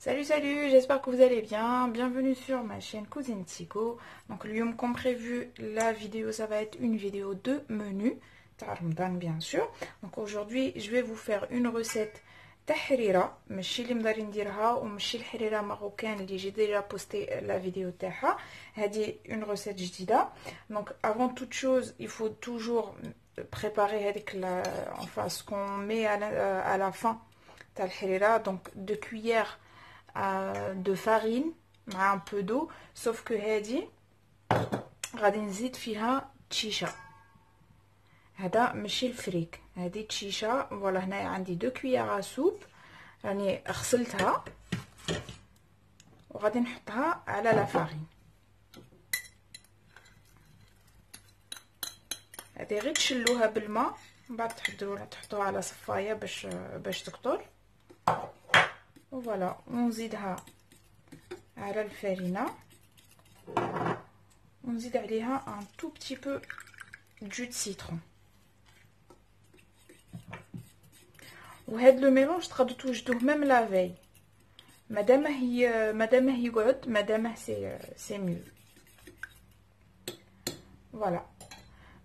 Salut, j'espère que vous allez bien. Bienvenue sur ma chaîne Cousine Tico. Donc, comme prévu, la vidéo, ça va être une vidéo de menu. Ramadan, bien sûr. Donc, aujourd'hui, je vais vous faire une recette تحريرة ماشي اللي مداري نديرها وماشي الحريرة ماروكان اللي j'ai déjà posté la vidéo تاعها. هذه une recette جديدة. Donc, avant toute chose, il faut toujours préparer avec enfin ce qu'on met à la fin تاع الحريرة. Donc, 2 cuillères de farine مع un peu d'eau, sauf que هذه غادي نزيد فيها تشيشه. هذا ماشي الفريك، هذه تشيشه. فوالا هنايا عندي 2 كويير سوب راني غسلتها وغادي نحطها على لا فارين. هذه غير تشلوها بالماء من بعد تحطوها على صفايه باش تكثر. وفوالا ونزيدها على الفارينه ونزيد عليها un tout petit peu jus de citron. وهاد لو ميلونج تقدروا توجدوه ميم لا في مادام يقعد مادام سي ميو. فوالا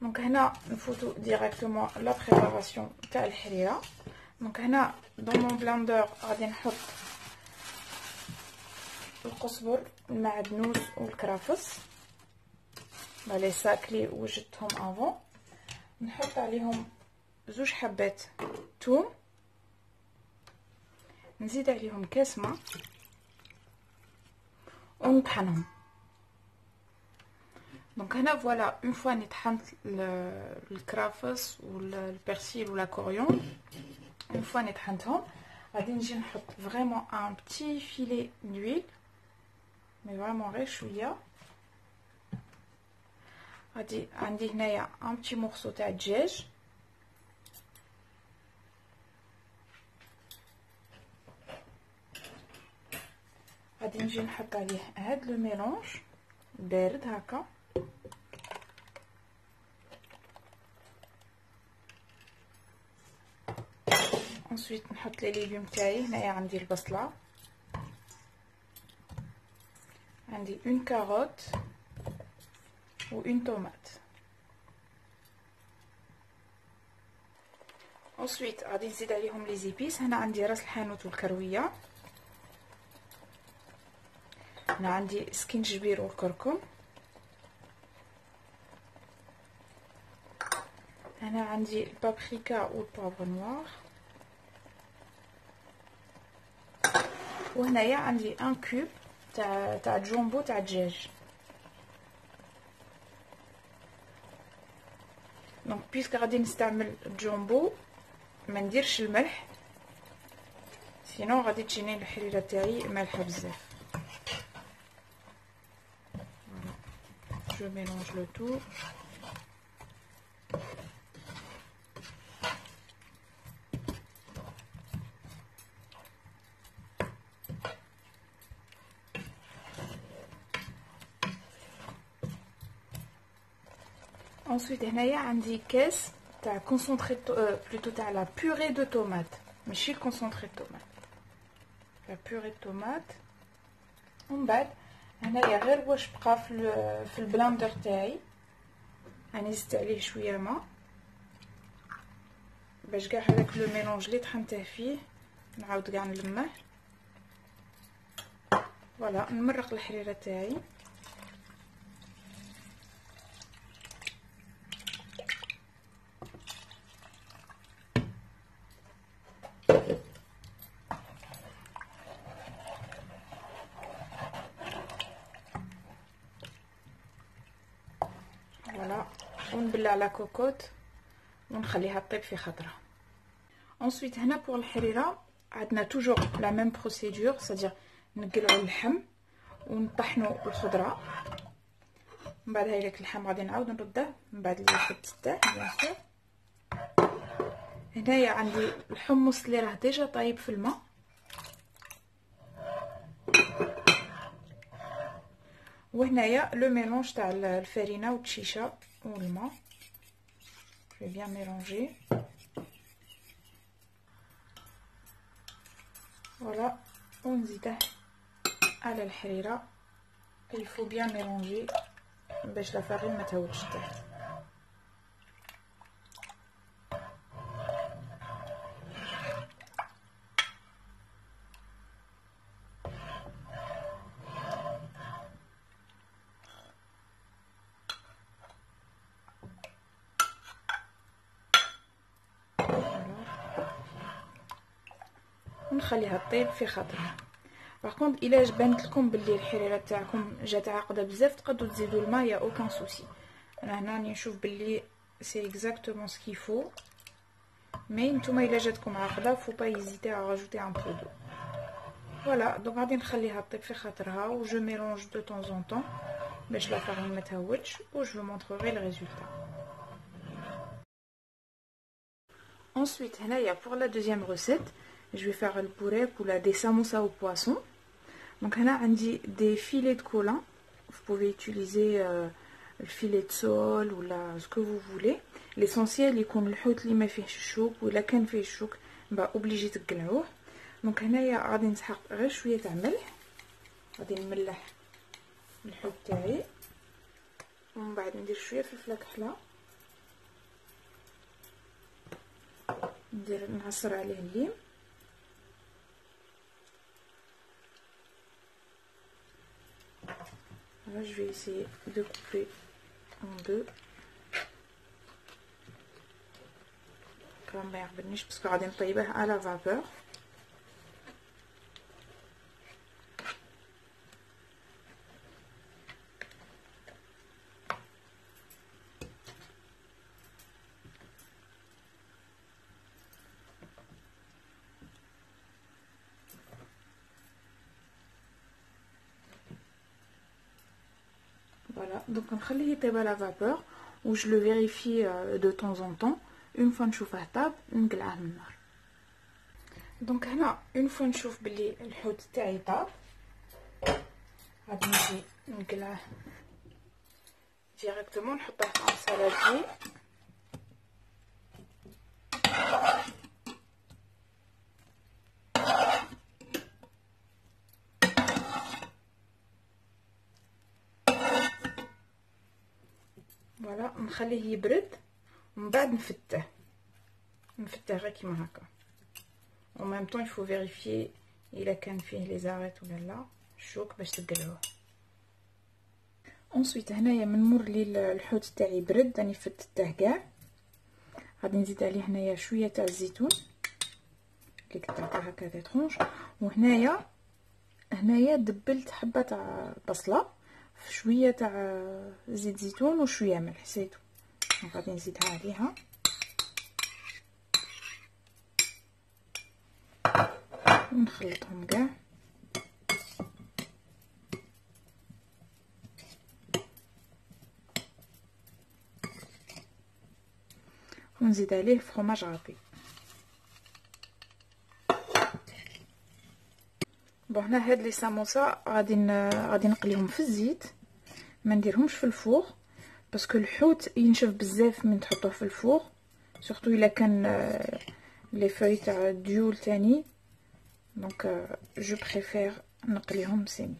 دونك هنا نفوتو ديريكتومون لا بريباراسيون تاع الحريره. دونك هنا دون مون بلاندر غادي نحط القزبر المعدنوس والكرافس لي ساك لي وجدتهم افون. نحط عليهم 2 حبات ثوم، نزيد عليهم كاس ماء ونطحنهم. دونك هنا فوالا اون فوا نطحنت الكرافس والبرسيل ولا كوريون، اون فوا نطحنتهم غادي نجي نحط فريمون ان بتي فيلي دويل مي فريمون غير شويه. غادي عندي هنايا ان بتي مورسو تاع الدجاج، غادي نجي نحط عليه هاد لو ميلونج بارد هكا. ensuite نحط لي ليغوم تاعي. هنايا عندي البصله، عندي اون كاروت و اون طوماط. ensuite غادي نزيد عليهم لي زيبيس. هنا عندي راس الحانوت والكرويه، هنا عندي سكينجبير والكركم، هنا عندي البابريكا والبابر نوار، وهنايا عندي ان كوب تاع جامبو تاع الدجاج. دونك بيسك غادي نستعمل الجامبو ما نديرش الملح، سينو غادي تجيني الحريره تاعي مالحه بزاف. Je mélange le tout. Ensuite هنايا عندي كاس تاع كونسونطري بلوتو تاع لا بوري دو طوماط، ماشي الكونسونطري طوماط، لا بوري طوماط. ومن بعد هنايا غير واش بقى في البلاندر تاعي راني زدت عليه شويه ماء باش كاع هذاك لو ميلونج اللي طحنته فيه نعاود كاع نلمه. فوالا نمرق الحريره تاعي. فوالا ونبلع لا كوكوت ونخليها طيب في خطره. ensuite هنا بور الحريره عندنا توجور لا ميم بروسيدور، سادير نقلعوا اللحم ونطحنوا الخضره. من بعد هايلك اللحم غادي نعاود نرده من بعد اللي حبت تاعه بيان سور. هنايا عندي الحمص اللي راه ديجا طايب في الماء، وهنايا لو ميلونج تاع الفارينه والتشيشه والماء. je vais bien mélanger. فوالا ونزيده على الحريره. il faut bien mélanger باش لا فارين ما تهوتش تحت. ونخليها تطيب في خاطرها. باغ الا بانت لكم باللي الحريره تاعكم جات عاقده بزاف تقدروا تزيدوا الماء، يا اوكان سوسي. انا هنا راني نشوف باللي سي اكزاكتومون سكيفو، مي نتوما الا جاتكم عاقده فو با يزيدي ا راجوتي ان بو دو. فوالا دونك غادي نخليها تطيب في خاطرها و جو ميلونج دو طون زون طون باش لا فارين ما تهوتش، و جو مونطري لو ريزولتا. Ensuite, pour la deuxième recette, je vais faire le bourrec ou des samoussas au poisson. Donc, j'ai des filets de colin. Vous pouvez utiliser le filet de sole ou ce que vous voulez. L'essentiel, il est le hout li ma fيه الشوك ولا كان فيه الشوك obligé تقلعوه. Donc هنايا غادي نسحق غير شويه تاع ملح، غادي نملح الحوت تاعي، ومن بعد ندير شويه فلفله كحله، نعصر عليه الليم، là je vais essayer de couper en deux ما يعجبنيش باسكو غادي نطيبه على فابور. Voilà, donc نخليه يطيب على فابور و je le vérifie de temps en temps. une fois نشوفه طاب نقلعه من النار. دونك هنا une fois نشوف بلي الحوت تاعي طاب غادي نجي نقلعه ديريكتومون، نحطه في السالادي. فوالا نخليه يبرد ومن بعد نفتح غير كيما هكا. en même temps il faut vérifier الا كان فيه لي زاريت ولا لا الشوك باش تقلعوه. ensuite هنايا من مور لي الحوت تاعي برد راني فتته كاع، غادي نزيد عليه هنايا شويه تاع الزيتون كي قطعتها هكا دي طرونش، وهنايا دبلت حبه تاع بصله في شويه تاع زيت زيتون وشويه ملح سيتو. غادي نزيدها عليها ونخلطهم كاع. ونزيد عليه فروماج رابي. بون هنا هاد لي ساموسا غادي نقليهم في الزيت، ما نديرهمش في الفور باسكو الحوت ينشف بزاف من تحطوه في الفور، سورتو الا كان لي فوي تاع ديول تاني. دونك جو بريفير نقليهم سي ميو.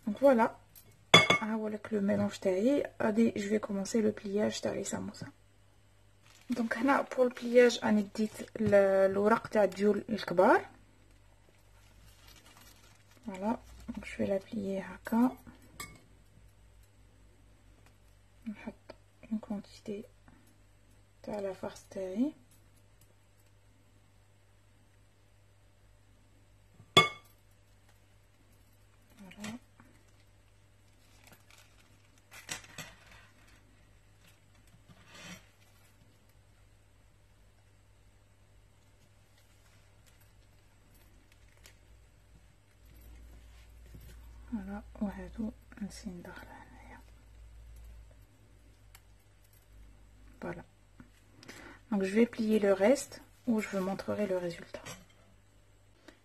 دونك فوالا ها هو لك لو ميلونج تاعي. غادي جو في كومونسي لو بلياج تاع لي ساموسا. دونك هنا بور البلياج راني ديت الورق تاع الديول الكبار. فوالا دونك جو في لا بليي هكا، نحط اون كونتيتي تاع لا فارس تاعي. فوالا فوالا وهادو نسي ندخلها هنايا. Voilà. Donc je vais plier le reste ou je vous montrerai le résultat.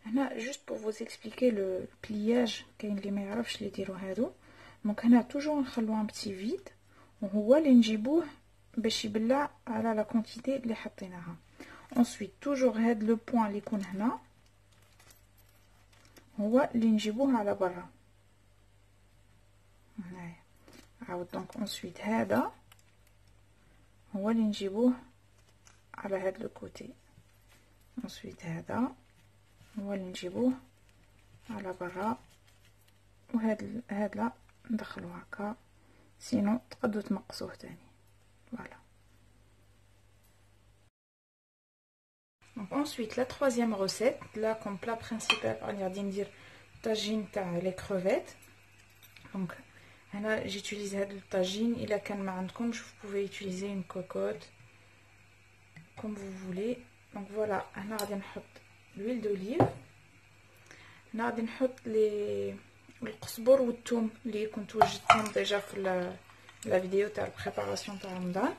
هنا juste pour vous expliquer le pliage كاين اللي ما يعرفش اللي يديروا هادو. دونك هنا توجور نخلو ان بتي فيد وهو اللي نجيبوه باش يبلع على لا كونتيتي اللي حطيناها. ensuite توجور هاد لو بوين اللي يكون هنا هو اللي نجيبوه على برا هنايا. عاود دونك انسويت هذا هو اللي نجيبوه على هاد لو كوتي. انسويت هذا هو اللي نجيبوه على برا، وهذا ندخلو هكا، سينو تقدو تنقصوه تاني. فوالا. Donc ensuite la troisième recette, là comme plat principal غادي ندير طاجين تاع les crevettes. Donc هنا j'utilise هاد الطاجين. الا كان ما عندكمش vous pouvez utiliser une cocotte comme vous voulez. Donc voilà, هنا غادي نحط l'huile d'olive، هنا غادي نحط القزبر والثوم اللي كنت وجدتهم ديجا في لا فيديو تاع البريباراسيون تاع رمضان.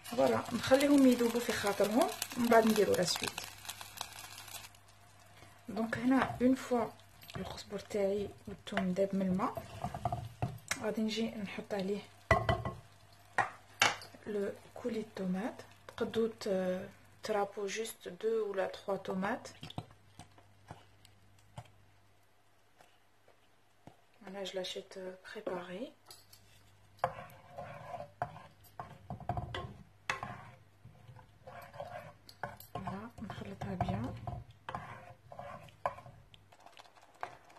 فوالا نخليهم يذوبوا في خاطرهم ومن بعد نديرو لا سويت. دونك هنا اون فوا القزبر تاعي والثوم داب من الماء، غادي نجي نحط عليه لو كولي طوماط. تقدروا ترابو جوست 2 ولا 3 طوماط. انا je l'achète préparé. نخلطها بيان.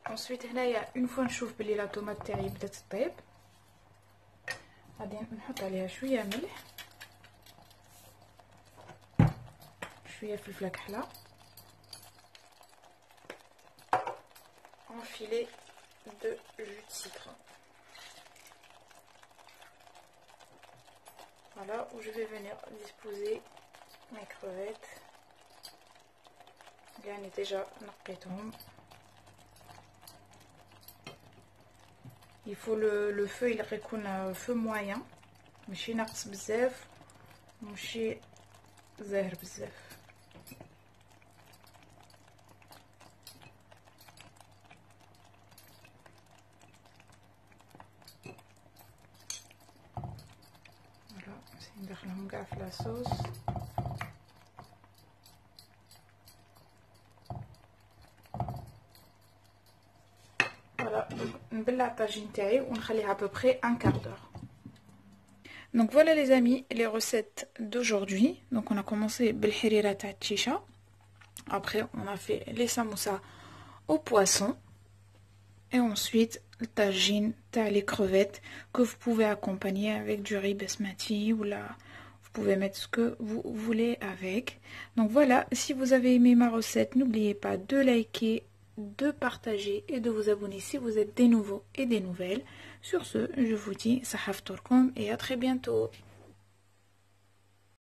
ensuite هنايا اون فوا نشوف بلي لا طوماط تاعي بدات تطيب، غادي نحط عليها شويه ملح، شويه فلفله كحله، un filet de jus de citron. Voilà où je vais venir disposer mes crevettes. يعني déjà نقيتهم. il faut le feu il يكون feu moyen، ماشي ناقص بزاف ماشي زاهر بزاف. ندخلهم كاع في لاصوص. فوالا نبلع الطاجين تاعي ونخليها ابوبري ان كار دور. Donc voilà les amis les recettes d'aujourd'hui. Donc on a commencé بالحريرة تاع التشيشة. Après on a fait les samoussas au poisson. Et ensuite le tagine, les crevettes que vous pouvez accompagner avec du riz basmati ou là vous pouvez mettre ce que vous voulez avec. Donc voilà, si vous avez aimé ma recette, n'oubliez pas de liker, de partager et de vous abonner si vous êtes des nouveaux et des nouvelles. Sur ce, je vous dis sahaf tourkoum et à très bientôt.